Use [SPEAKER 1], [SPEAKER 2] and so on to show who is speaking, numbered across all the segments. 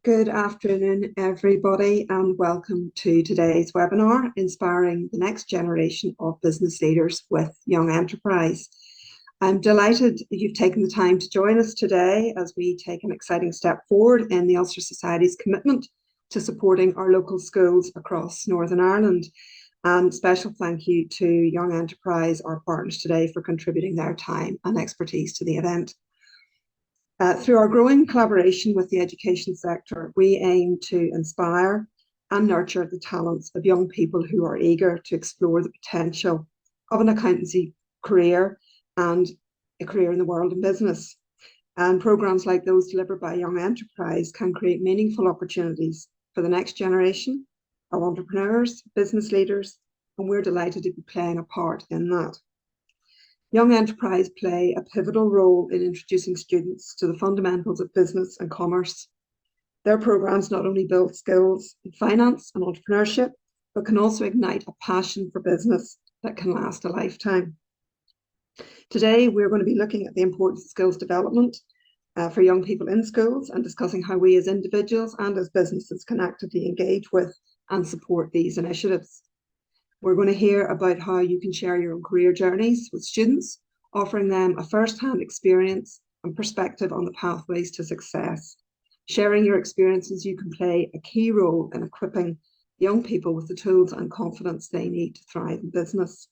[SPEAKER 1] Good afternoon, everybody, and welcome to today's webinar, Inspiring the Next Generation of Business Leaders with Young Enterprise. I'm delighted that you've taken the time to join us today as we take an exciting step forward in the Ulster Society's commitment to supporting our local schools across Northern Ireland. And special thank you to Young Enterprise, our partners today, for contributing their time and expertise to the event. Through our growing collaboration with the education sector, we aim to inspire and nurture the talents of young people who are eager to explore the potential of an accountancy career and a career in the world of business. And programs like those delivered by Young Enterprise can create meaningful opportunities for the next generation of entrepreneurs, business leaders, and we're delighted to be playing a part in that. Young Enterprise play a pivotal role in introducing students to the fundamentals of business and commerce. Their programs not only build skills in finance and entrepreneurship, but can also ignite a passion for business that can last a lifetime. Today, we're going to be looking at the importance of skills development for young people in schools and discussing how we as individuals and as businesses can actively engage with and support these initiatives. We're going to hear about how you can share your own career journeys with students, offering them a first-hand experience and perspective on the pathways to success. Sharing your experiences, you can play a key role in equipping young people with the tools and confidence they need to thrive in business.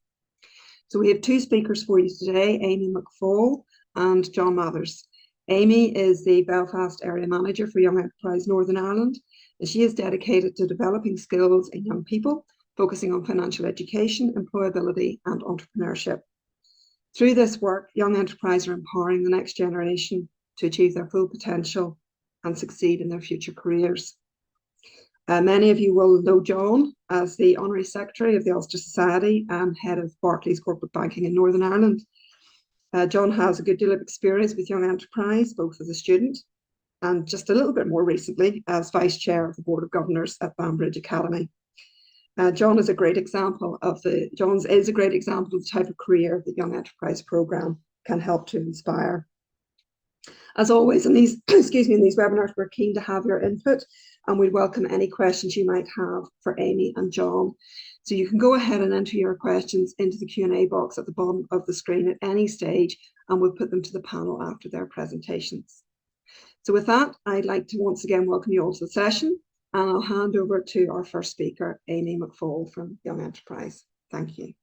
[SPEAKER 1] So we have two speakers for you today, Amy McFall and John Mathers. Amy is the Belfast Area Manager for Young Enterprise Northern Ireland, and she is dedicated to developing skills in young people, focusing on financial education, employability, and entrepreneurship. Through this work, Young Enterprise are empowering the next generation to achieve their full potential and succeed in their future careers. Many of you will know John as the Honorary Secretary of the Ulster Society and Head of Barclays Corporate Banking in Northern Ireland. John has a good deal of experience with Young Enterprise, both as a student and just a little bit more recently as Vice Chair of the Board of Governors at Banbridge Academy. John is a great example of the type of career that Young Enterprise Programme can help to inspire. As always, in these webinars, we're keen to have your input, and we welcome any questions you might have for Amy and John. So you can go ahead and enter your questions into the Q&A box at the bottom of the screen at any stage, and we'll put them to the panel after their presentations. So with that, I'd like to once again welcome you all to the session. And I'll hand over to our first speaker, Amy McFall from Young Enterprise. Thank you.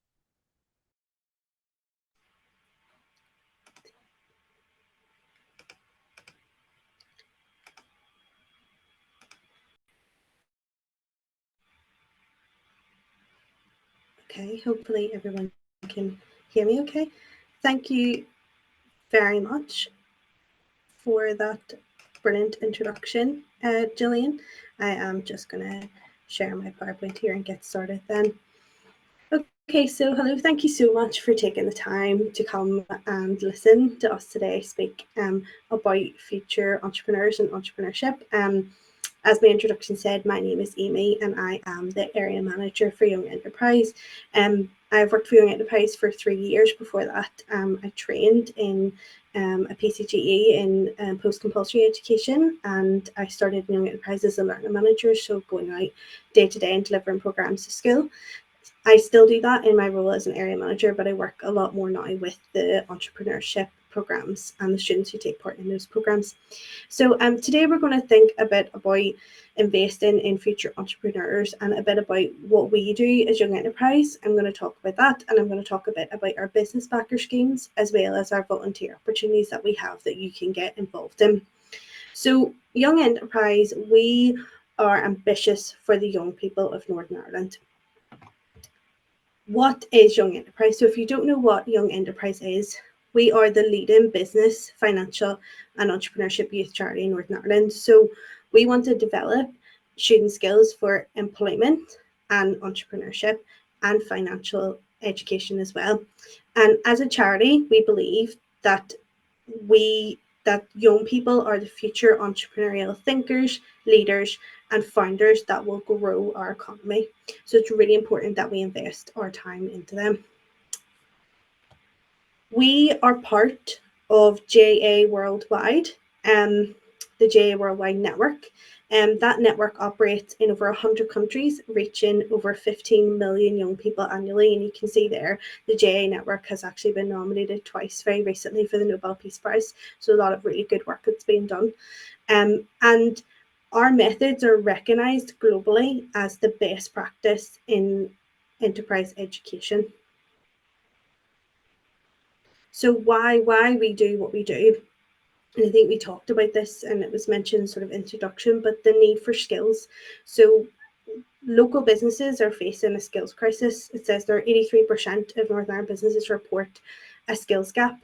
[SPEAKER 2] Okay, hopefully everyone can hear me okay. Thank you very much for that brilliant introduction, Gillian. I am just going to share my PowerPoint here and get started then. Okay, so hello, thank you so much for taking the time to come and listen to us today speak about future entrepreneurs and entrepreneurship. As my introduction said, my name is Amy and I am the Area Manager for Young Enterprise. I've worked for Young Enterprise for 3 years. Before that, I trained in a PCGE in post-compulsory education, and I started in Young Enterprise as a learning manager, so going out day to day and delivering programs to school. I still do that in my role as an area manager, but I work a lot more now with the entrepreneurship programs and the students who take part in those programs. So today we're going to think a bit about investing in future entrepreneurs and a bit about what we do as Young Enterprise. I'm going to talk about that, and I'm going to talk a bit about our business backer schemes as well as our volunteer opportunities that we have that you can get involved in. So Young Enterprise, we are ambitious for the young people of Northern Ireland. What is Young Enterprise? So if you don't know what Young Enterprise is, we are the leading business, financial and entrepreneurship youth charity in Northern Ireland. So we want to develop student skills for employment and entrepreneurship and financial education as well. And as a charity, we believe that young people are the future entrepreneurial thinkers, leaders, and founders that will grow our economy. So it's really important that we invest our time into them. We are part of JA Worldwide. the JA Worldwide Network. That network operates in over 100 countries, reaching over 15 million young people annually. And you can see there, the JA Network has actually been nominated twice very recently for the Nobel Peace Prize. So a lot of really good work that's being done. And our methods are recognised globally as the best practice in enterprise education. So why we do what we do? And I think we talked about this and it was mentioned sort of introduction, but the need for skills. So local businesses are facing a skills crisis. It says there are 83% of Northern Ireland businesses report a skills gap.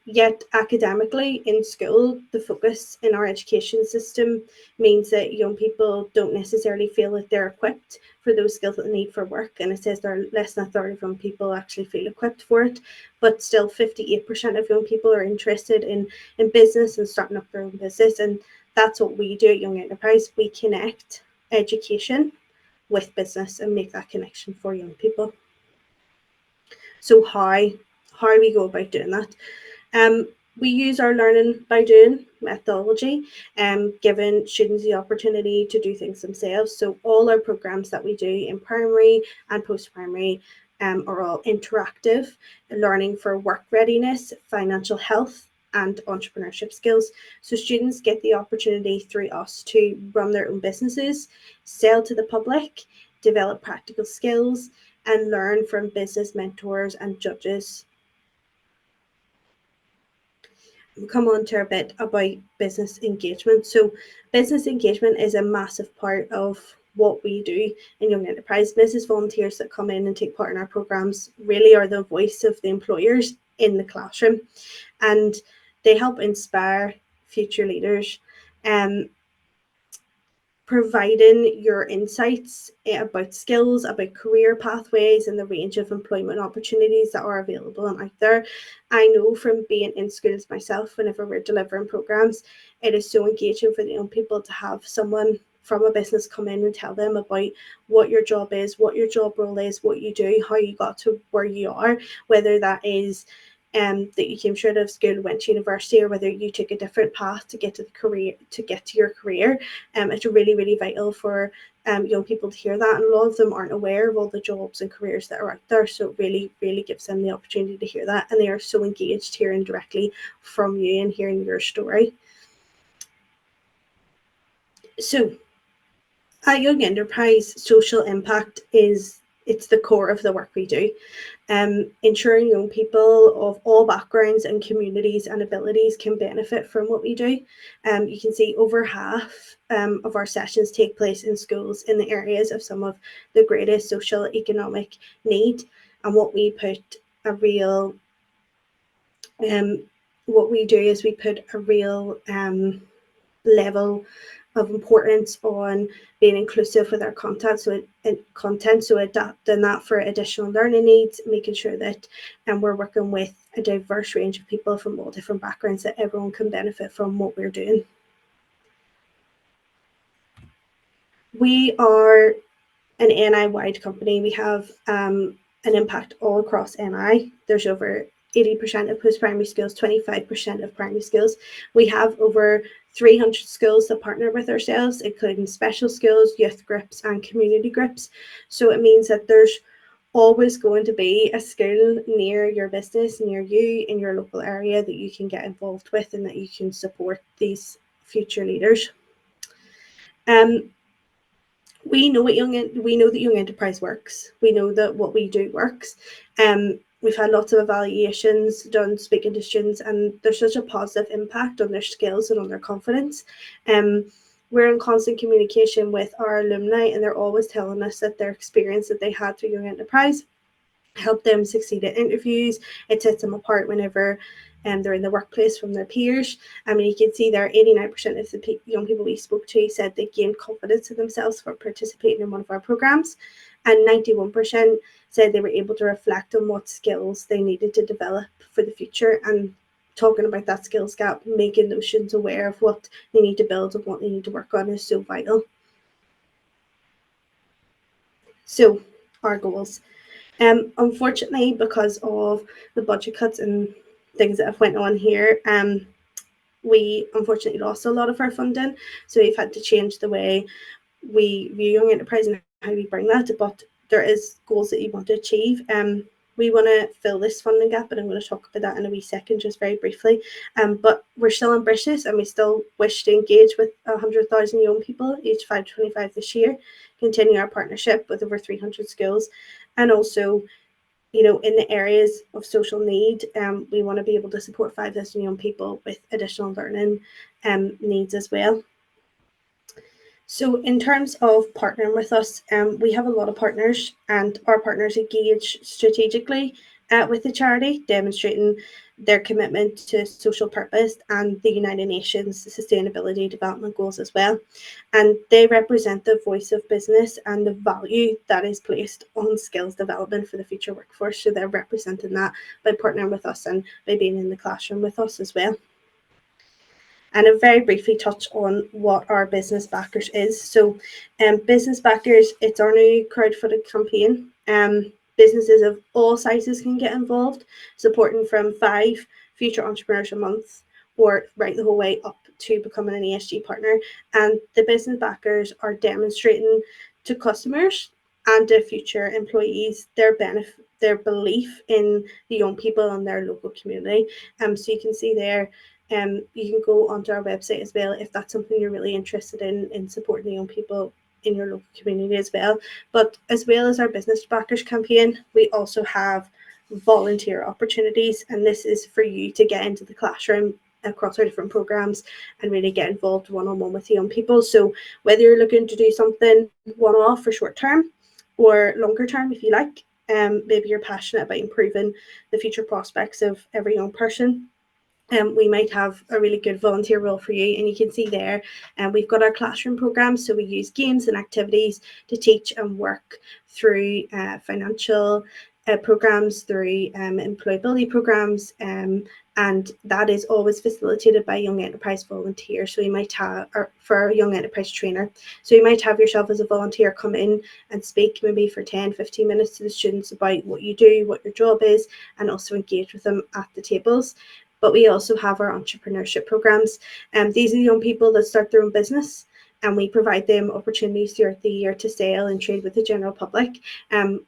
[SPEAKER 2] Yet academically in school, the focus in our education system means that young people don't necessarily feel that they're equipped for those skills that they need for work. And it says there are less than a third of young people actually feel equipped for it, but still 58% of young people are interested in business and starting up their own business. And that's what we do at Young Enterprise. We connect education with business and make that connection for young people. So how we go about doing that? We use our learning by doing methodology, giving students the opportunity to do things themselves. So all our programs that we do in primary and post-primary are all interactive, learning for work readiness, financial health, and entrepreneurship skills. So students get the opportunity through us to run their own businesses, sell to the public, develop practical skills, and learn from business mentors and judges. We'll come on to a bit about business engagement. So business engagement is a massive part of what we do in Young Enterprise. Business volunteers that come in and take part in our programs really are the voice of the employers in the classroom, and they help inspire future leaders. Providing your insights about skills, about career pathways, and the range of employment opportunities that are available and out there. I know from being in schools myself, whenever we're delivering programs, it is so engaging for the young people to have someone from a business come in and tell them about what your job is, what your job role is, what you do, how you got to where you are, whether that is that you came straight out of school, went to university, or whether you took a different path to get to your career. It's really, really vital for young people to hear that, and a lot of them aren't aware of all the jobs and careers that are out there. So it really, really gives them the opportunity to hear that, and they are so engaged hearing directly from you and hearing your story. So at Young Enterprise, social impact it's the core of the work we do. Ensuring young people of all backgrounds and communities and abilities can benefit from what we do. You can see over half of our sessions take place in schools in the areas of some of the greatest social economic need. And what we put a real, what we do is we put a real level of importance on being inclusive with our content, so adapting that for additional learning needs, making sure that we're working with a diverse range of people from all different backgrounds, that everyone can benefit from what we're doing. We are an NI-wide company. We have an impact all across NI. There's over 80% of post-primary schools, 25% of primary schools. We have over 300 schools that partner with ourselves, including special schools, youth groups, and community groups. So it means that there's always going to be a school near your business, near you, in your local area that you can get involved with and that you can support these future leaders. We know that Young Enterprise works. We know that what we do works. We've had lots of evaluations done speaking to students, and there's such a positive impact on their skills and on their confidence. We're in constant communication with our alumni, and they're always telling us that their experience that they had through Young Enterprise helped them succeed at interviews. It sets them apart whenever they're in the workplace from their peers. I mean, you can see there 89% of the young people we spoke to said they gained confidence in themselves for participating in one of our programs, and 91% said they were able to reflect on what skills they needed to develop for the future. And talking about that skills gap, making those students aware of what they need to build and what they need to work on is so vital. So our goals. Unfortunately, because of the budget cuts and things that have went on here, we unfortunately lost a lot of our funding, so we've had to change the way we view young enterprise and how we bring that. But there is goals that you want to achieve. We want to fill this funding gap, and I'm going to talk about that in a wee second, just very briefly. But we're still ambitious, and we still wish to engage with 100,000 young people, aged 5 to 25 this year, continue our partnership with over 300 schools, and also, in the areas of social need, we want to be able to support 5,000 young people with additional learning needs as well. So in terms of partnering with us, we have a lot of partners, and our partners engage strategically with the charity, demonstrating their commitment to social purpose and the United Nations Sustainability Development Goals as well. And they represent the voice of business and the value that is placed on skills development for the future workforce. So they're representing that by partnering with us and by being in the classroom with us as well. And I'll very briefly touch on what our Business Backers is. So Business Backers, it's our new crowdfunding campaign. Businesses of all sizes can get involved, supporting from 5 future entrepreneurs a month, or right the whole way up to becoming an ESG partner. And the Business Backers are demonstrating to customers and to future employees their belief in the young people and their local community. So you can see there, you can go onto our website as well if that's something you're really interested in supporting the young people in your local community as well. But as well as our Business Backers campaign, we also have volunteer opportunities, and this is for you to get into the classroom across our different programs and really get involved one-on-one with the young people. So whether you're looking to do something one-off for short term or longer term, if you like, maybe you're passionate about improving the future prospects of every young person, we might have a really good volunteer role for you. And you can see there, we've got our classroom programs. So we use games and activities to teach and work through financial programs, through employability programs, and that is always facilitated by Young Enterprise volunteers. So you might have, or for a Young Enterprise trainer, so you might have yourself as a volunteer come in and speak maybe for 10-15 minutes to the students about what you do, what your job is, and also engage with them at the tables. But we also have our entrepreneurship programs. These are the young people that start their own business, and we provide them opportunities throughout the year to sell and trade with the general public.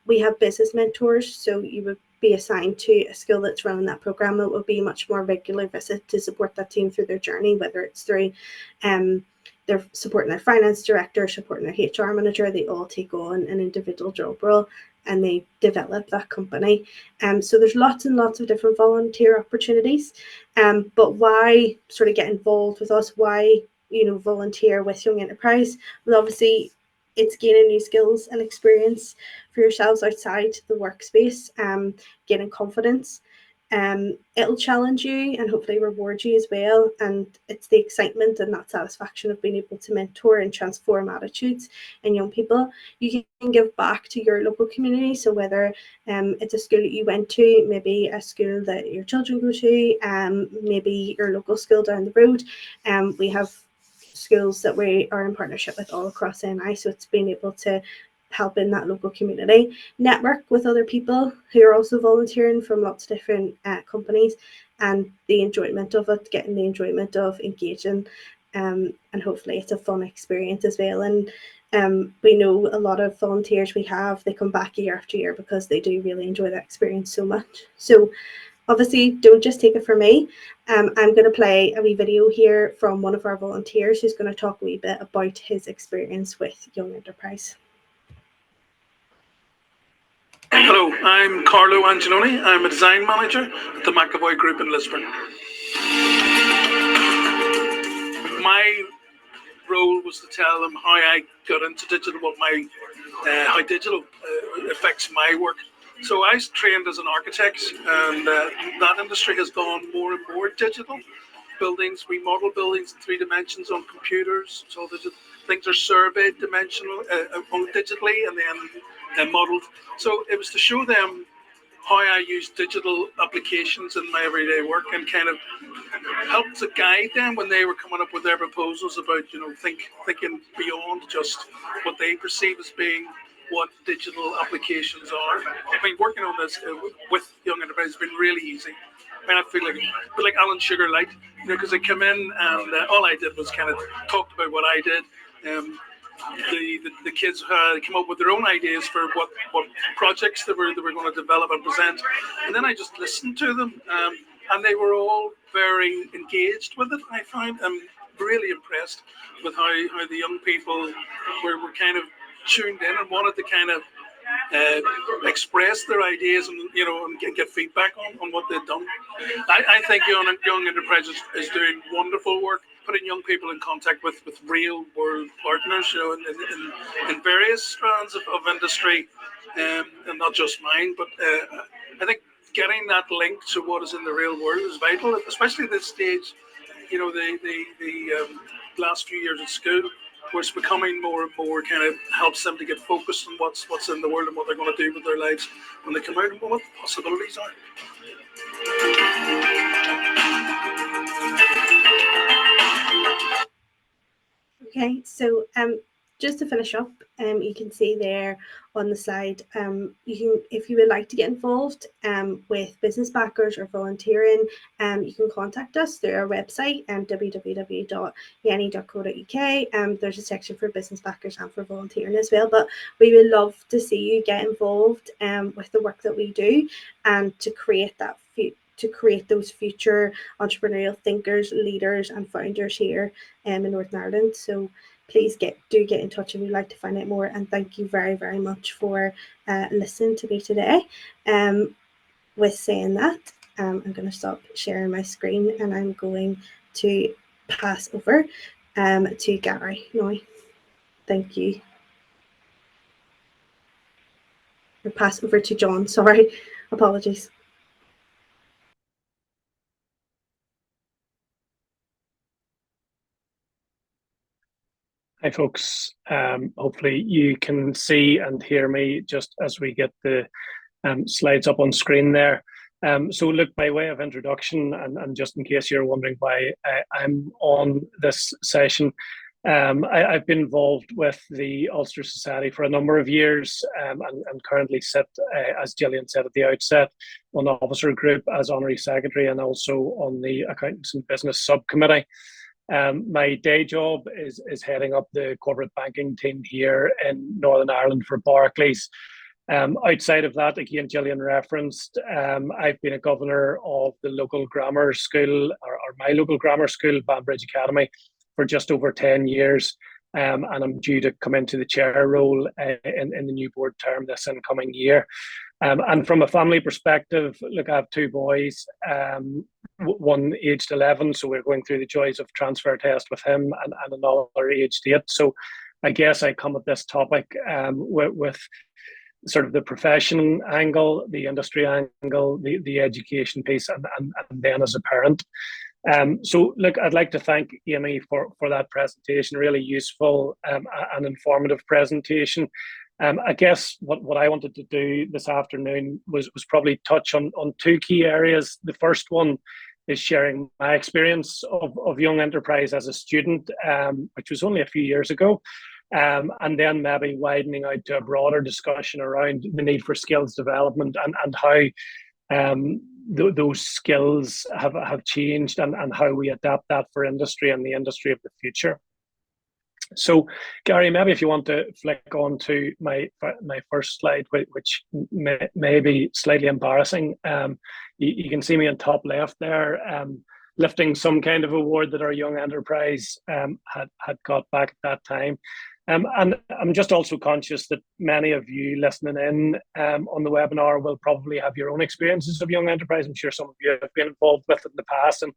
[SPEAKER 2] We have business mentors, so you would be assigned to a school that's running that program. It will be a much more regular visit to support that team through their journey, whether it's through they're supporting their finance director, supporting their HR manager. They all take on an individual job role and they develop that company. So there's lots and lots of different volunteer opportunities. But why sort of get involved with us? Why, volunteer with Young Enterprise? Well, obviously, it's gaining new skills and experience for yourselves outside the workspace, gaining confidence. It'll challenge you and hopefully reward you as well. And it's the excitement and that satisfaction of being able to mentor and transform attitudes in young people. You can give back to your local community. So whether it's a school that you went to, maybe a school that your children go to, maybe your local school down the road. We have schools that we are in partnership with all across NI. So it's being able to help in that local community, network with other people who are also volunteering from lots of different companies, and the enjoyment of it, getting the enjoyment of engaging, and hopefully it's a fun experience as well. And we know a lot of volunteers we have, they come back year after year because they do really enjoy that experience so much. So obviously, don't just take it from me. I'm going to play a wee video here from one of our volunteers who's going to talk a wee bit about his experience with Young Enterprise.
[SPEAKER 3] Hello, I'm Carlo Angeloni. I'm a design manager at the McAvoy Group in Lisburn. My role was to tell them how I got into digital, how digital affects my work. So I was trained as an architect, and that industry has gone more and more digital. Buildings, we model buildings in 3 dimensions on computers. So things are surveyed digitally and then modeled. So it was to show them how I use digital applications in my everyday work, and kind of help to guide them when they were coming up with their proposals about, thinking beyond just what they perceive as being what digital applications are. I mean, working on this with Young Enterprise has been really easy. I feel like a bit like Alan Sugar Light, you know, because I come in and all I did was kind of talked about what I did. The kids came up with their own ideas for what projects they were going to develop and present, and then I just listened to them, and they were all very engaged with it. I found I'm really impressed with how the young people were kind of tuned in and wanted to kind of express their ideas and and get feedback on what they've done. I think Young Enterprise is doing wonderful work, putting young people in contact with real world partners, in various strands of industry, and not just mine. But I think getting that link to what is in the real world is vital, especially at this stage. You know, the last few years at school, where it's becoming more and more kind of helps them to get focused on what's in the world and what they're going to do with their lives when they come out and what the possibilities are.
[SPEAKER 2] Okay, so just to finish up, you can see there on the slide, you can, if you would like to get involved with business backers or volunteering, you can contact us through our website, www.yenny.co.uk. There's a section for business backers and for volunteering as well, but we would love to see you get involved with the work that we do, and to create those future entrepreneurial thinkers, leaders and founders here in Northern Ireland. So please do get in touch if you'd like to find out more, and thank you very, very much for listening to me today. With saying that, I'm going to stop sharing my screen and I'm going to pass over to Gary now. Thank you. Or pass over to John, sorry, apologies.
[SPEAKER 4] Hi folks, hopefully you can see and hear me just as we get the slides up on screen there. So look, by way of introduction, and just in case you're wondering why I'm on this session, I've been involved with the Ulster Society for a number of years, and currently sit, as Gillian said at the outset, on the officer group as Honorary Secretary and also on the Accountants and Business Subcommittee. My day job is heading up the corporate banking team here in Northern Ireland for Barclays. Outside of that, again, Gillian referenced, I've been a governor of the local grammar school, or my local grammar school, Banbridge Academy, for just over 10 years. And I'm due to come into the chair role in the new board term this incoming year. And from a family perspective, look, I have two boys, one aged 11, so we're going through the joys of transfer test with him, and another aged 8. So I guess I come at this topic with sort of the profession angle, the industry angle, the education piece, and then as a parent. So look, I'd like to thank Amy for that presentation, really useful and informative presentation. I guess what I wanted to do this afternoon was probably touch on two key areas. The first one is sharing my experience of Young Enterprise as a student, which was only a few years ago, and then maybe widening out to a broader discussion around the need for skills development and how those skills have changed and how we adapt that for industry and the industry of the future. So, Gary, maybe if you want to flick on to my first slide, which may be slightly embarrassing. You can see me on top left there, lifting some kind of award that our Young Enterprise had got back at that time. And I'm just also conscious that many of you listening in on the webinar will probably have your own experiences of Young Enterprise. I'm sure some of you have been involved with it in the past, and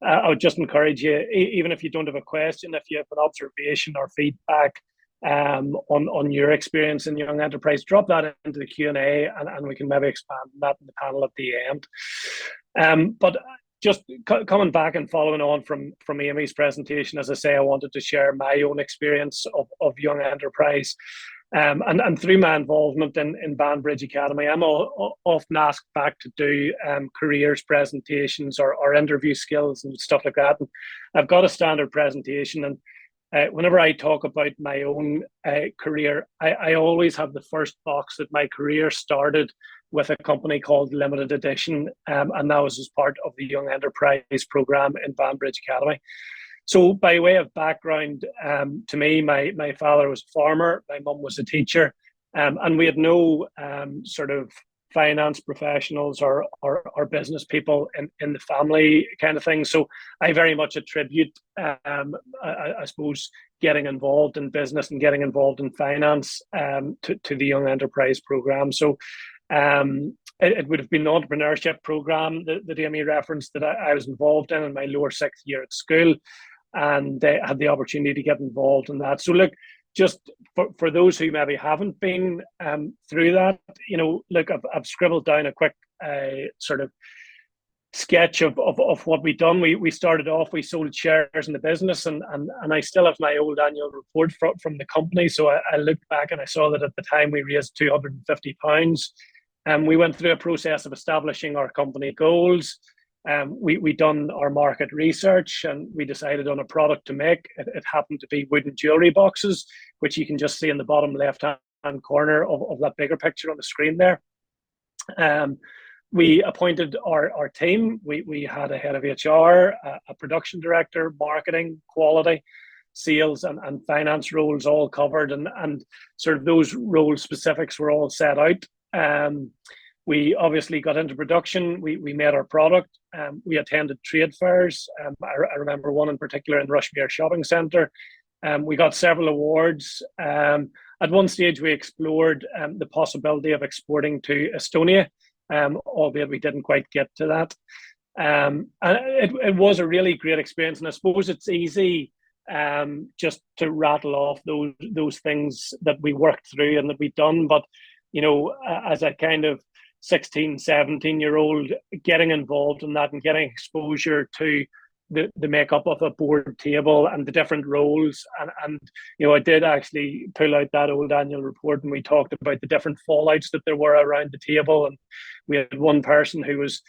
[SPEAKER 4] I would just encourage you, even if you don't have a question, if you have an observation or feedback on your experience in Young Enterprise, drop that into the Q&A and we can maybe expand on that in the panel at the end. But just coming back and following on from Amy's presentation, as I say, I wanted to share my own experience of Young Enterprise. And through my involvement in Banbridge Academy, I'm often asked back to do careers presentations or interview skills and stuff like that. And I've got a standard presentation, and whenever I talk about my own career, I always have the first box that my career started with a company called Limited Edition, and that was as part of the Young Enterprise program in Banbridge Academy. So by way of background, to me, my father was a farmer, my mum was a teacher, and we had no sort of finance professionals or business people in the family kind of thing. So I very much attribute, I suppose, getting involved in business and getting involved in finance to the Young Enterprise program. So it would have been the entrepreneurship program that Amy referenced that I was involved in my lower sixth year at school, and had the opportunity to get involved in that. So look, just for those who maybe haven't been through that, look, I've scribbled down a quick sort of sketch of what we've done. We started off, we sold shares in the business, and I still have my old annual report from the company. So I looked back and I saw that at the time we raised £250. We went through a process of establishing our company goals. We done our market research, and we decided on a product to make. It happened to be wooden jewelry boxes, which you can just see in the bottom left-hand corner of that bigger picture on the screen there. We appointed our team. We had a head of HR, a production director, marketing, quality, sales, and finance roles all covered, and sort of those role specifics were all set out. We obviously got into production. We made our product. We attended trade fairs. I remember one in particular in Rushmere Shopping Centre. We got several awards. At one stage, we explored the possibility of exporting to Estonia, albeit we didn't quite get to that. And it was a really great experience. And I suppose it's easy just to rattle off those things that we worked through and that we've done. But, as a kind of 16, 17-year-old, getting involved in that and getting exposure to the makeup of a board table and the different roles. And I did actually pull out that old annual report, and we talked about the different fallouts that there were around the table. And we had one person who was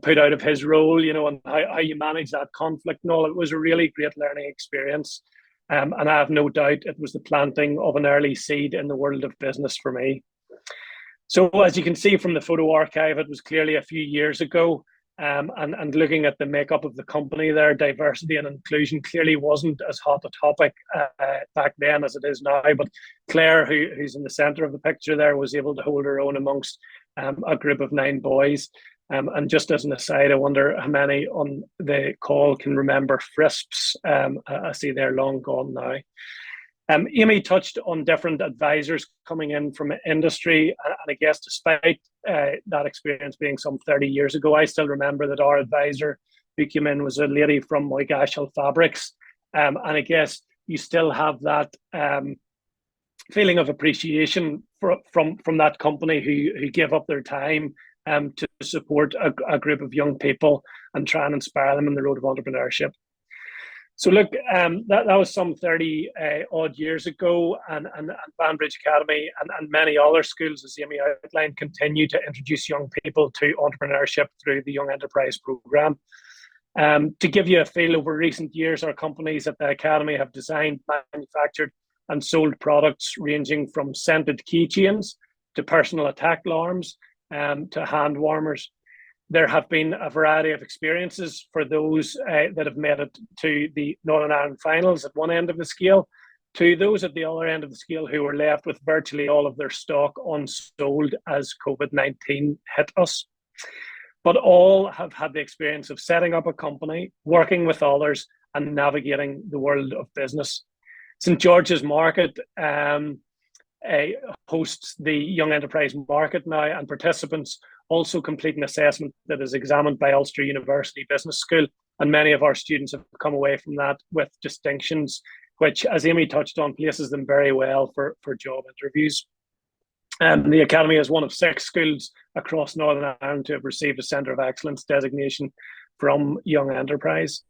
[SPEAKER 4] put out of his role, and how you manage that conflict and all. It was a really great learning experience. And I have no doubt it was the planting of an early seed in the world of business for me. So as you can see from the photo archive, it was clearly a few years ago. And looking at the makeup of the company there, diversity and inclusion clearly wasn't as hot a topic back then as it is now. But Claire, who's in the centre of the picture there, was able to hold her own amongst a group of 9 boys. And just as an aside, I wonder how many on the call can remember FRISPs. I see they're long gone now. Amy touched on different advisors coming in from industry, and I guess despite that experience being some 30 years ago, I still remember that our advisor who came in was a lady from Moygashill Fabrics, and I guess you still have that feeling of appreciation from that company who gave up their time to support a group of young people and try and inspire them in the road of entrepreneurship. So look, that was some 30 odd years ago, and Banbridge Academy and many other schools, as Amy outlined, continue to introduce young people to entrepreneurship through the Young Enterprise programme. To give you a feel, over recent years, our companies at the Academy have designed, manufactured and sold products ranging from scented keychains to personal attack alarms to hand warmers. There have been a variety of experiences for those that have made it to the Northern Ireland finals at one end of the scale, to those at the other end of the scale who were left with virtually all of their stock unsold as COVID-19 hit us. But all have had the experience of setting up a company, working with others, and navigating the world of business. St. George's Market hosts the Young Enterprise Market now, and participants also complete an assessment that is examined by Ulster University Business School, and many of our students have come away from that with distinctions, which, as Amy touched on, places them very well for job interviews. The Academy is one of 6 schools across Northern Ireland to have received a Centre of Excellence designation from Young Enterprise.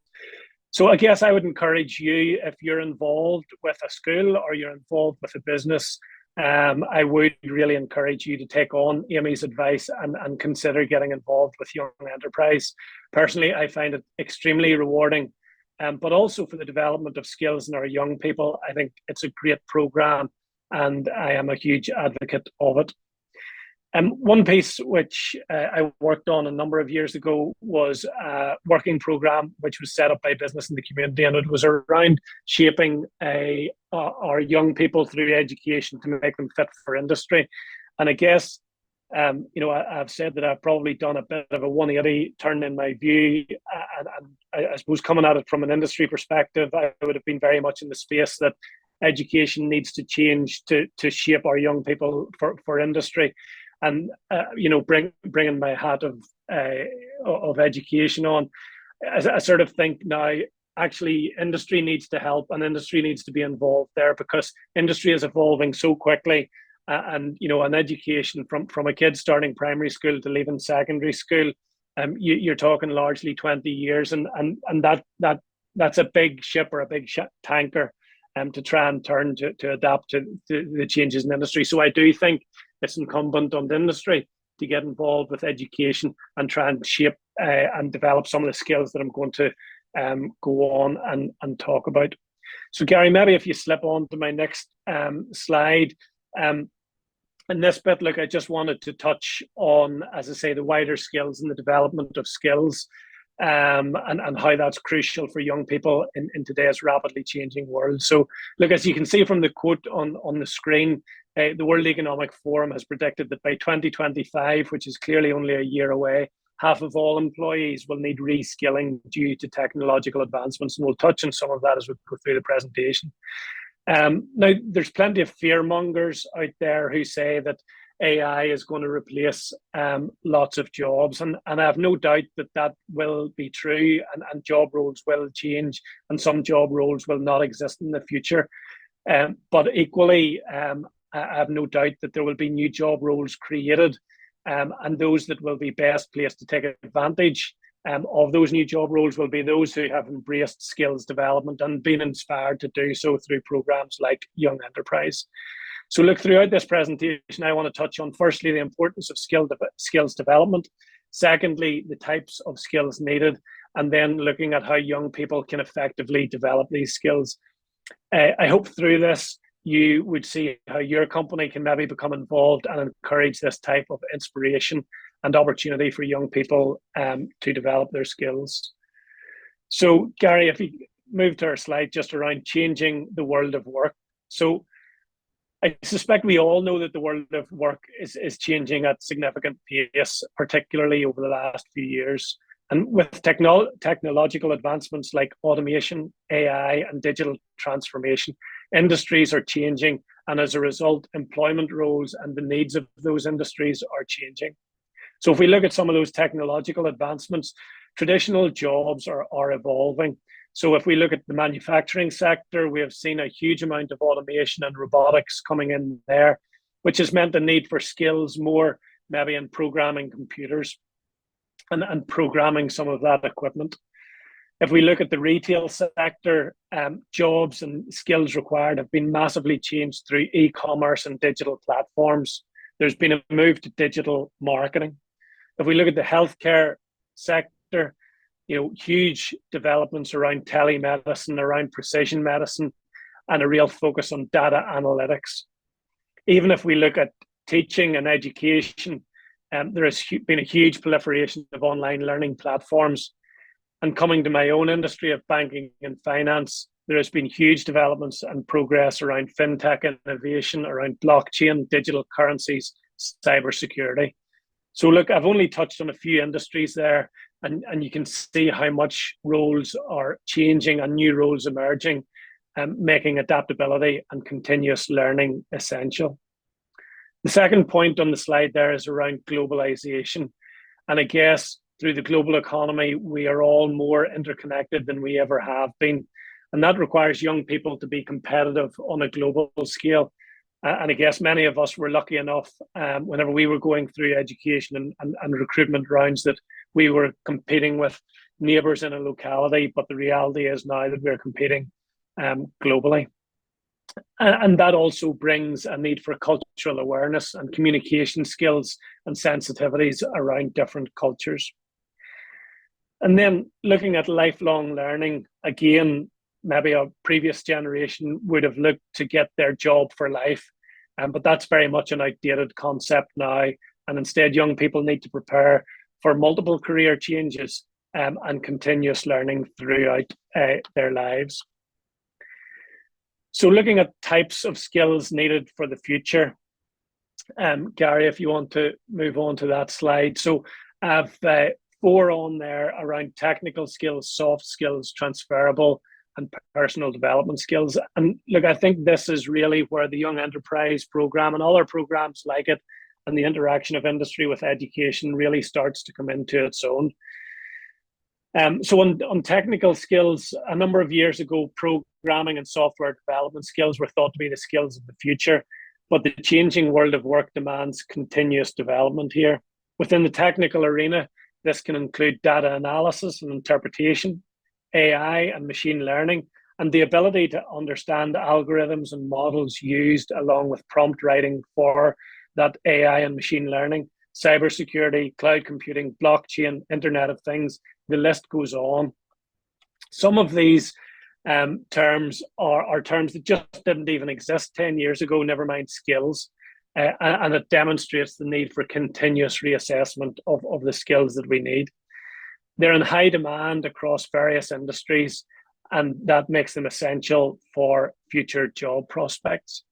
[SPEAKER 4] So I guess I would encourage you, if you're involved with a school or you're involved with a business, I would really encourage you to take on Amy's advice and consider getting involved with Young Enterprise. Personally, I find it extremely rewarding, but also for the development of skills in our young people. I think it's a great programme, and I am a huge advocate of it. One piece which I worked on a number of years ago was a working program which was set up by Business in the Community, and it was around shaping our young people through education to make them fit for industry. And I guess, I've said that I've probably done a bit of a 180 turn in my view, and I suppose coming at it from an industry perspective, I would have been very much in the space that education needs to change to shape our young people for industry. And bringing my hat of education on, I sort of think now actually industry needs to help, and industry needs to be involved there, because industry is evolving so quickly, and an education from a kid starting primary school to leaving secondary school, you're talking largely 20 years, and that's a big ship or a big tanker to try and turn to adapt to the changes in industry. So I do think it's incumbent on the industry to get involved with education and try and shape and develop some of the skills that I'm going to go on and talk about. So Gary, maybe if you slip on to my next slide. In this bit, look, I just wanted to touch on, as I say, the wider skills and the development of skills, and how that's crucial for young people in today's rapidly changing world. So look, as you can see from the quote on the screen, the World Economic Forum has predicted that by 2025, which is clearly only a year away, half of all employees will need reskilling due to technological advancements. And we'll touch on some of that as we go through the presentation. Now, there's plenty of fear mongers out there who say that AI is going to replace lots of jobs. And I have no doubt that will be true, and job roles will change, and some job roles will not exist in the future. But equally, I have no doubt that there will be new job roles created, and those that will be best placed to take advantage of those new job roles will be those who have embraced skills development and been inspired to do so through programs like Young Enterprise. So look, throughout this presentation, I want to touch on, firstly, the importance of skills development, secondly, the types of skills needed, and then looking at how young people can effectively develop these skills. I hope through this, you would see how your company can maybe become involved and encourage this type of inspiration and opportunity for young people to develop their skills. So Gary, if you move to our slide just around changing the world of work. So I suspect we all know that the world of work is changing at significant pace, particularly over the last few years. And with technological advancements like automation, AI, and digital transformation, industries are changing. And as a result, employment roles and the needs of those industries are changing. So if we look at some of those technological advancements, traditional jobs are evolving. So if we look at the manufacturing sector, we have seen a huge amount of automation and robotics coming in there, which has meant the need for skills more maybe in programming computers and programming some of that equipment. If we look at the retail sector, jobs and skills required have been massively changed through e-commerce and digital platforms. There's been a move to digital marketing. If we look at the healthcare sector, huge developments around telemedicine, around precision medicine, and a real focus on data analytics. Even if we look at teaching and education, there has been a huge proliferation of online learning platforms. And coming to my own industry of banking and finance, there has been huge developments and progress around fintech innovation, around blockchain, digital currencies, cybersecurity. So look, I've only touched on a few industries there, and you can see how much roles are changing and new roles emerging, making adaptability and continuous learning essential. The second point on the slide there is around globalization. And I guess through the global economy, we are all more interconnected than we ever have been. And that requires young people to be competitive on a global scale. And I guess many of us were lucky enough whenever we were going through education and recruitment rounds that we were competing with neighbours in a locality, but the reality is now that we're competing globally. And that also brings a need for cultural awareness and communication skills and sensitivities around different cultures. And then looking at lifelong learning, again, maybe a previous generation would have looked to get their job for life, but that's very much an outdated concept now. And instead, young people need to prepare for multiple career changes and continuous learning throughout their lives. So looking at types of skills needed for the future, Gary, if you want to move on to that slide. So I have 4 on there around technical skills, soft skills, transferable, and personal development skills. And look, I think this is really where the Young Enterprise Programme and other programs like it and the interaction of industry with education really starts to come into its own. So on technical skills, a number of years ago, programming and software development skills were thought to be the skills of the future, but the changing world of work demands continuous development here. Within the technical arena, this can include data analysis and interpretation, AI and machine learning, and the ability to understand algorithms and models used along with prompt writing for that AI and machine learning, cybersecurity, cloud computing, blockchain, Internet of Things, the list goes on. Some of these terms are terms that just didn't even exist 10 years ago, never mind skills. And it demonstrates the need for continuous reassessment of the skills that we need. They're in high demand across various industries, and that makes them essential for future job prospects.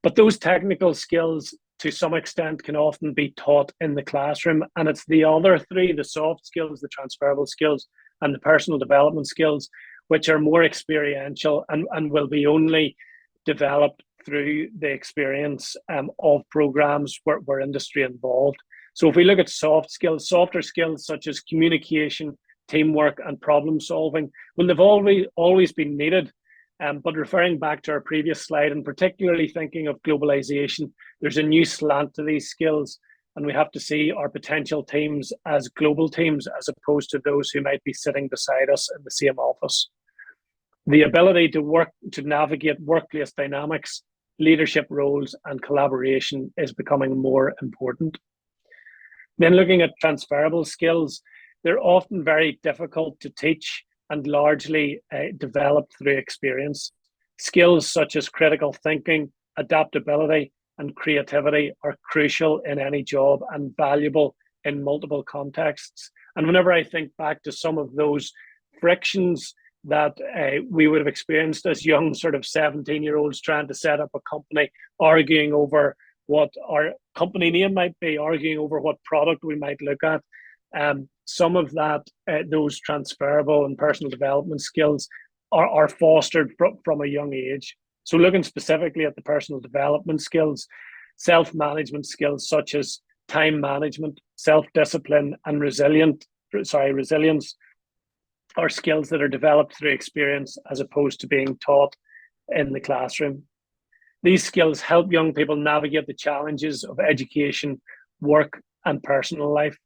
[SPEAKER 4] But those technical skills, to some extent, can often be taught in the classroom, and it's the other 3, the soft skills, the transferable skills, and the personal development skills, which are more experiential and will be only developed through the experience of programs where industry involved. So if we look at soft skills, softer skills such as communication, teamwork, and problem solving, well, they've always been needed. But referring back to our previous slide, and particularly thinking of globalization, there's a new slant to these skills, and we have to see our potential teams as global teams as opposed to those who might be sitting beside us in the same office. The ability to navigate workplace dynamics, leadership roles, and collaboration is becoming more important. Then looking at transferable skills, they're often very difficult to teach and largely developed through experience. Skills such as critical thinking, adaptability, and creativity are crucial in any job and valuable in multiple contexts. And whenever I think back to some of those frictions that we would have experienced as young sort of 17-year-olds trying to set up a company, arguing over what our company name might be, arguing over what product we might look at, some of that, those transferable and personal development skills are fostered from a young age. So looking specifically at the personal development skills, self-management skills such as time management, self-discipline, and resilience are skills that are developed through experience as opposed to being taught in the classroom. These skills help young people navigate the challenges of education, work, and personal life.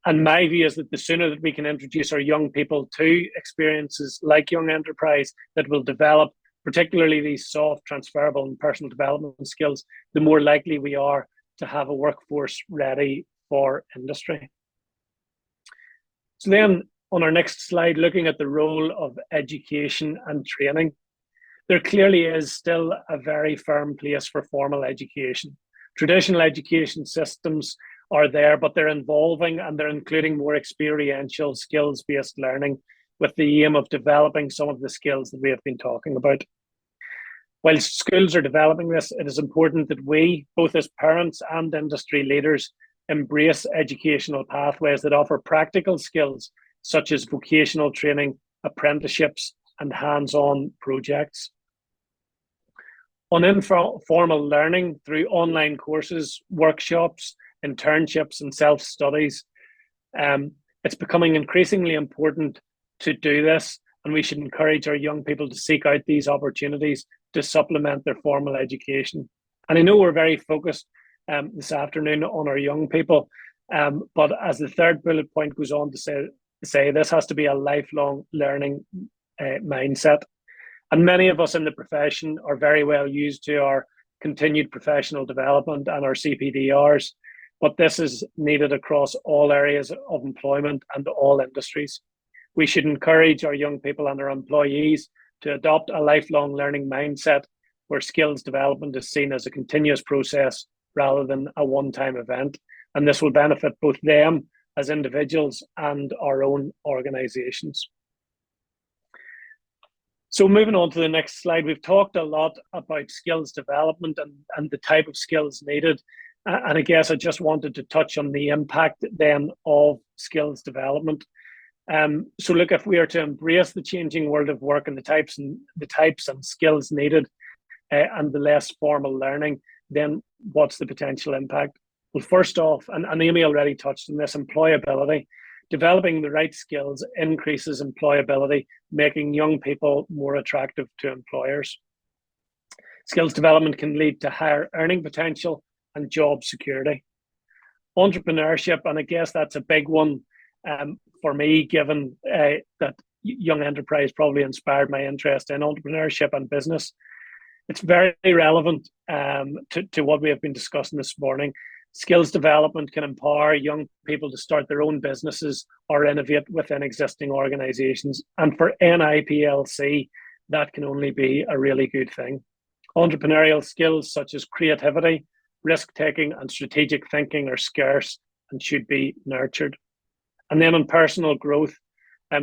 [SPEAKER 4] And my view is that the sooner that we can introduce our young people to experiences like Young Enterprise that will develop particularly these soft, transferable, and personal development skills, the more likely we are to have a workforce ready for industry. So then on our next slide, looking at the role of education and training, there clearly is still a very firm place for formal education. Traditional education systems are there, but they're evolving and they're including more experiential skills-based learning with the aim of developing some of the skills that we have been talking about. While schools are developing this, it is important that we, both as parents and industry leaders, embrace educational pathways that offer practical skills such as vocational training, apprenticeships, and hands-on projects. On informal learning through online courses, workshops, internships, and self-studies, it's becoming increasingly important to do this, and we should encourage our young people to seek out these opportunities to supplement their formal education. And I know we're very focused this afternoon on our young people, but as the third bullet point goes on to say this has to be a lifelong learning mindset. And many of us in the profession are very well used to our continued professional development and our CPDRs, but this is needed across all areas of employment and all industries. We should encourage our young people and our employees to adopt a lifelong learning mindset where skills development is seen as a continuous process rather than a one-time event. And this will benefit both them as individuals and our own organizations. So moving on to the next slide, we've talked a lot about skills development and the type of skills needed. And I guess I just wanted to touch on the impact then of skills development. So look, if we are to embrace the changing world of work and the types and skills needed and the less formal learning, then what's the potential impact? Well, first off, and Amy already touched on this, employability. Developing the right skills increases employability, making young people more attractive to employers. Skills development can lead to higher earning potential and job security. Entrepreneurship, and I guess that's a big one for me, given that Young Enterprise probably inspired my interest in entrepreneurship and business. It's very relevant to what we have been discussing this morning. Skills development can empower young people to start their own businesses or innovate within existing organizations. And for NIPLC, that can only be a really good thing. Entrepreneurial skills such as creativity, risk-taking, and strategic thinking are scarce and should be nurtured. And then on personal growth,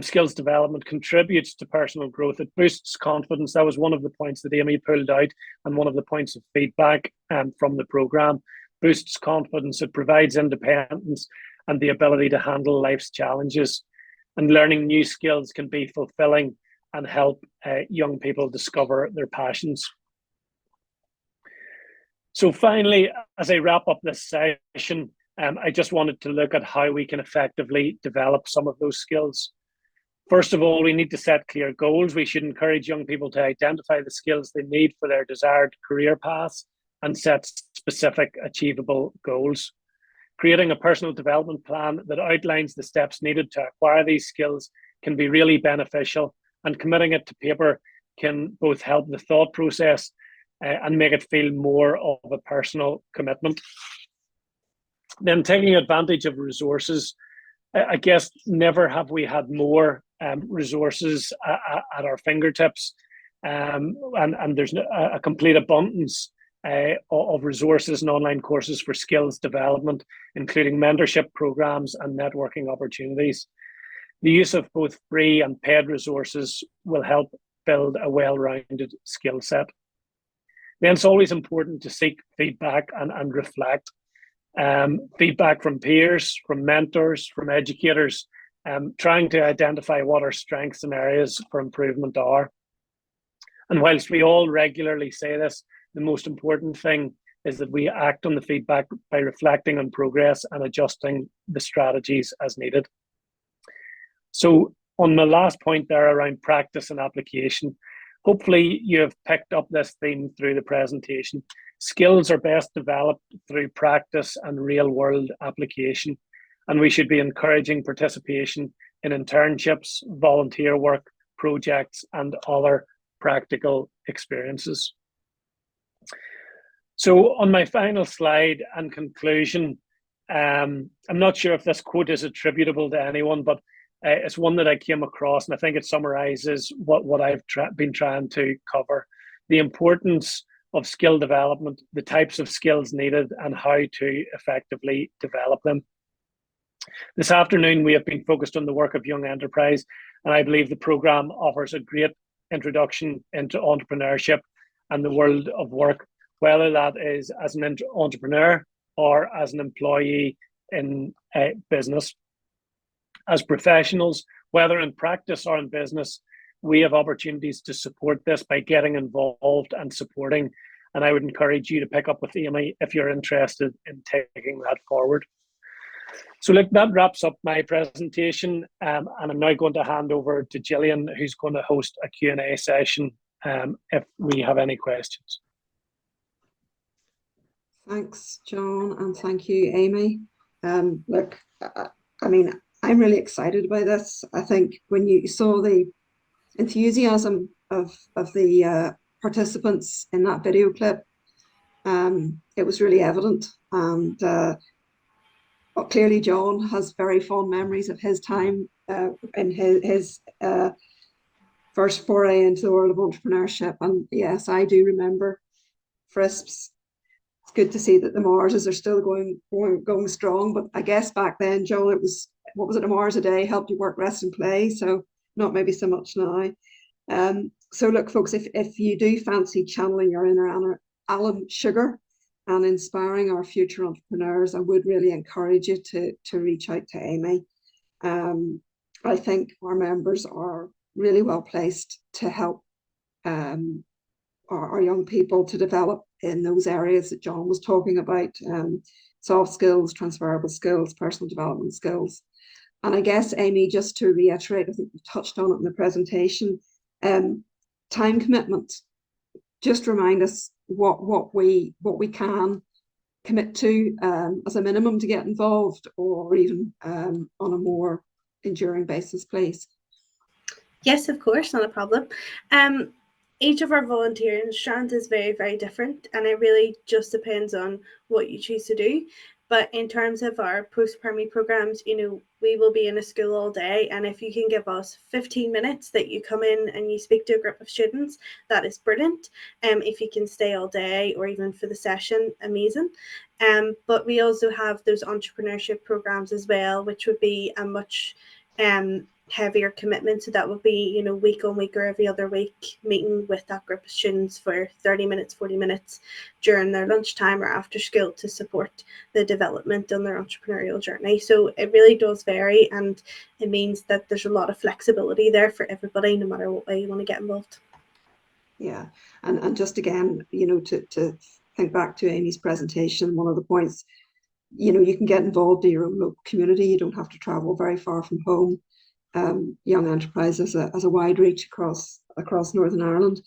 [SPEAKER 4] skills development contributes to personal growth. It boosts confidence. That was one of the points that Amy pulled out and one of the points of feedback from the programme. Boosts confidence, it provides independence and the ability to handle life's challenges. And learning new skills can be fulfilling and help young people discover their passions. So finally, as I wrap up this session, I just wanted to look at how we can effectively develop some of those skills. First of all, we need to set clear goals. We should encourage young people to identify the skills they need for their desired career paths and set specific achievable goals. Creating a personal development plan that outlines the steps needed to acquire these skills can be really beneficial, and committing it to paper can both help the thought process and make it feel more of a personal commitment. Then taking advantage of resources. I guess never have we had more resources at our fingertips, and there's a complete abundance of resources and online courses for skills development, including mentorship programs and networking opportunities. The use of both free and paid resources will help build a well-rounded skill set. Then it's always important to seek feedback and reflect. Feedback from peers, from mentors, from educators, trying to identify what our strengths and areas for improvement are. And whilst we all regularly say this, the most important thing is that we act on the feedback by reflecting on progress and adjusting the strategies as needed. So on the last point there around practice and application, hopefully you have picked up this theme through the presentation. Skills are best developed through practice and real-world application, and we should be encouraging participation in internships, volunteer work, projects, and other practical experiences. So on my final slide and conclusion, I'm not sure if this quote is attributable to anyone, but it's one that I came across, and I think it summarizes what I've been trying to cover. The importance of skill development, the types of skills needed, and how to effectively develop them. This afternoon, we have been focused on the work of Young Enterprise, and I believe the programme offers a great introduction into entrepreneurship and the world of work, whether that is as an entrepreneur or as an employee in a business. As professionals, whether in practice or in business, we have opportunities to support this by getting involved and supporting. And I would encourage you to pick up with Amy if you're interested in taking that forward. So look, that wraps up my presentation. And I'm now going to hand over to Gillian, who's going to host a Q&A session if we have any questions.
[SPEAKER 1] Thanks, John, and thank you, Amy. Look, I mean, I'm really excited by this. I think when you saw the enthusiasm of the participants in that video clip, it was really evident. And clearly, John has very fond memories of his time in his first foray into the world of entrepreneurship. And yes, I do remember FRISPs. It's good to see that the Marses are still going strong. But I guess back then, Joel, it was, what was it, a Mars a day helped you work, rest and play. So not maybe so much now. So look, folks, if you do fancy channeling your inner Alan Sugar and inspiring our future entrepreneurs, I would really encourage you to reach out to Amy. I think our members are really well placed to help our young people to develop in those areas that John was talking about, soft skills, transferable skills, personal development skills. And I guess, Amy, just to reiterate, I think we touched on it in the presentation, time commitment. Just remind us what we can commit to as a minimum to get involved, or even on a more enduring basis, please.
[SPEAKER 2] Yes, of course, not a problem. Each of our volunteering strands is very, very different, and it really just depends on what you choose to do. But in terms of our post-primary programs, you know, we will be in a school all day, and if you can give us 15 minutes that you come in and you speak to a group of students, that is brilliant. If you can stay all day or even for the session, amazing. But we also have those entrepreneurship programs as well, which would be a much heavier commitment. So that would be, you know, week on week or every other week, meeting with that group of students for 30 minutes, 40 minutes during their lunchtime or after school to support the development on their entrepreneurial journey. So it really does vary, and it means that there's a lot of flexibility there for everybody, no matter what way you want to get involved.
[SPEAKER 1] Yeah, and just again, you know, to think back to Amy's presentation, one of the points, you know, you can get involved in your own local community. You don't have to travel very far from home. Young Enterprise has a wide reach across Northern Ireland.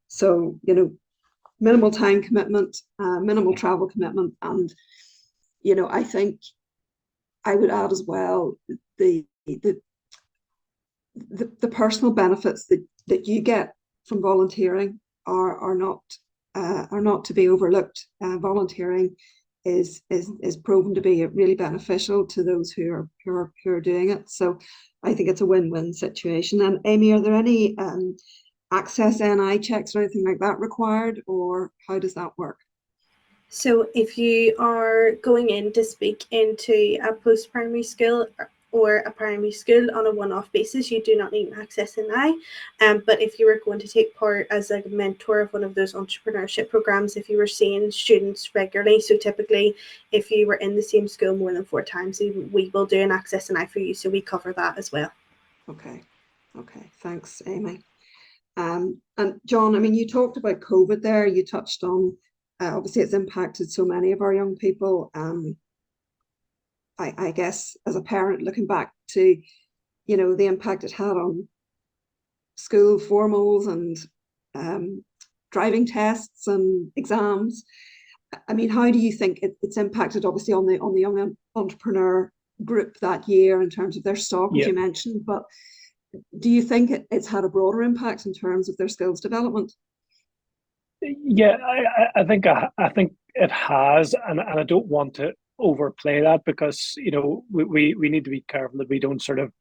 [SPEAKER 1] So, you know, minimal time commitment, minimal travel commitment. And, you know, I think I would add as well the personal benefits that you get from volunteering are not to be overlooked. Volunteering is proven to be really beneficial to those who are doing it. So I think it's a win-win situation. And Amy, are there any access NI checks or anything like that required, or how does that work?
[SPEAKER 2] So if you are going in to speak into a post-primary school or a primary school on a one-off basis, you do not need an Access NI. But if you were going to take part as a mentor of one of those entrepreneurship programs, if you were seeing students regularly, so typically if you were in the same school more than 4 times, we will do an Access NI for you, so we cover that as well.
[SPEAKER 1] Okay, thanks, Amy. And John, I mean, you talked about COVID there, you touched on, obviously it's impacted so many of our young people. I guess as a parent looking back to, you know, the impact it had on school formals and driving tests and exams. I mean, how do you think it's impacted obviously on the young entrepreneur group that year in terms of their stock, as you mentioned, but do you think it's had a broader impact in terms of their skills development?
[SPEAKER 4] Yeah, I think it has, and I don't want to overplay that, because, you know, we need to be careful that we don't sort of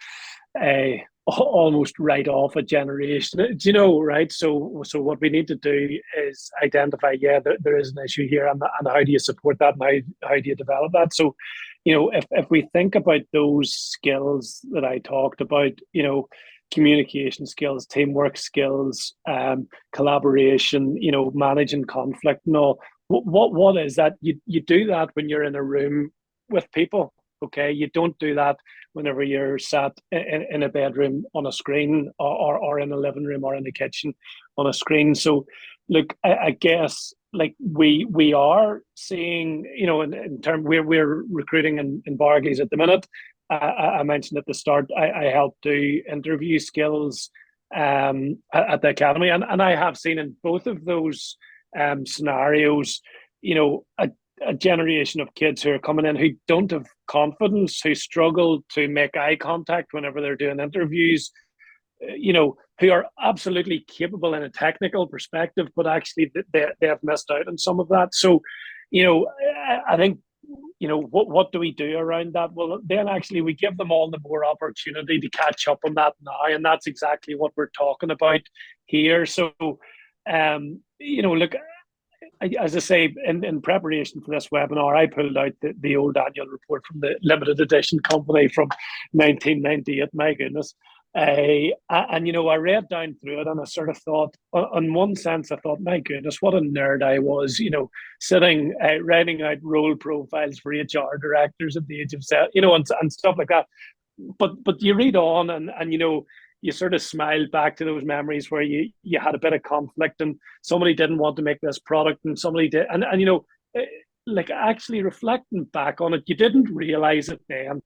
[SPEAKER 4] almost write off a generation, you know, right? So what we need to do is identify, there is an issue here, and how do you support that, and how do you develop that? So, you know, if we think about those skills that I talked about, you know, communication skills, teamwork skills, collaboration, you know, managing conflict and all. What is that? You do that when you're in a room with people, okay? You don't do that whenever you're sat in a bedroom on a screen, or in a living room or in the kitchen on a screen. So, look, I guess like we are seeing, you know, in terms we're recruiting in Bargees at the minute. I mentioned at the start, I help do interview skills at the academy, and I have seen in both of those scenarios, you know, a generation of kids who are coming in who don't have confidence, who struggle to make eye contact whenever they're doing interviews, you know, who are absolutely capable in a technical perspective, but actually they have missed out on some of that. So, you know, I think, you know, what do we do around that? Well, then actually we give them all the more opportunity to catch up on that now, and that's exactly what we're talking about here. So, you know, look, as I say, in preparation for this webinar, I pulled out the old annual report from the limited edition company from 1998. My goodness. And you know, I read down through it and I sort of thought, in one sense, I thought, my goodness, what a nerd I was, you know, sitting, writing out role profiles for HR directors at the age of 7, you know, and stuff like that. But you read on and you know, you sort of smile back to those memories where you had a bit of conflict and somebody didn't want to make this product and somebody did. And you know, like actually reflecting back on it, you didn't realize it then,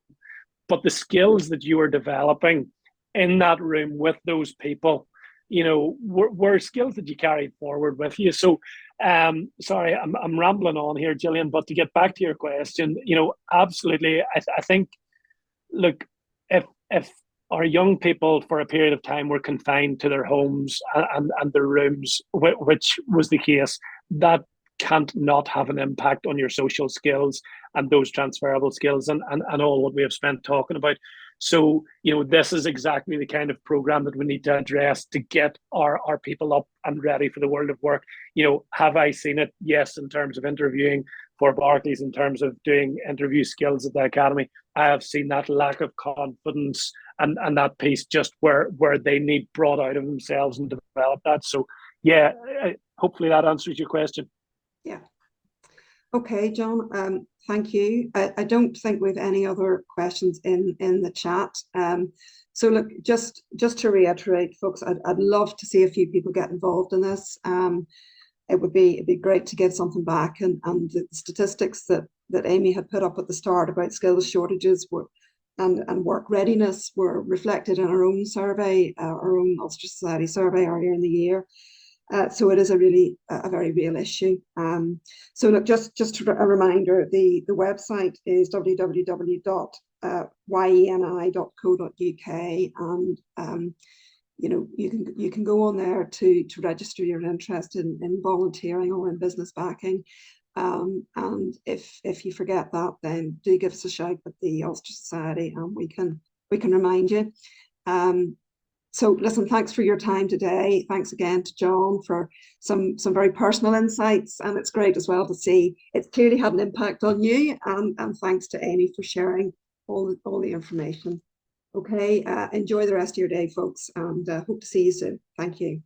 [SPEAKER 4] but the skills that you were developing in that room with those people, you know, were skills that you carried forward with you. So, sorry, I'm rambling on here, Gillian, but to get back to your question, you know, absolutely, I think, look, if our young people for a period of time were confined to their homes and their rooms, which was the case, that can't not have an impact on your social skills and those transferable skills and all what we have spent talking about. So, you know, this is exactly the kind of program that we need to address to get our people up and ready for the world of work. You know, have I seen it? Yes, in terms of interviewing for Barclays, in terms of doing interview skills at the academy. I have seen that lack of confidence and that piece just where they need brought out of themselves and develop that. So, yeah, hopefully that answers your question.
[SPEAKER 1] Yeah. Okay, John, thank you. I don't think we have any other questions in the chat. So look, just to reiterate, folks, I'd love to see a few people get involved in this. It'd be great to give something back, and the statistics that Amy had put up at the start about skills shortages and work readiness were reflected in our own survey, our own Ulster Society survey earlier in the year. So it is a very real issue. So look, just a reminder, the website is www.yeni.co.uk, and you know, you can go on there to register your interest in volunteering or in business backing. And if you forget that, then do give us a shout at the Ulster Society and we can remind you. So listen, thanks for your time today. Thanks again to John for some very personal insights, and it's great as well to see it's clearly had an impact on you, and thanks to Amy for sharing all the information. Okay, enjoy the rest of your day, folks, and hope to see you soon. Thank you.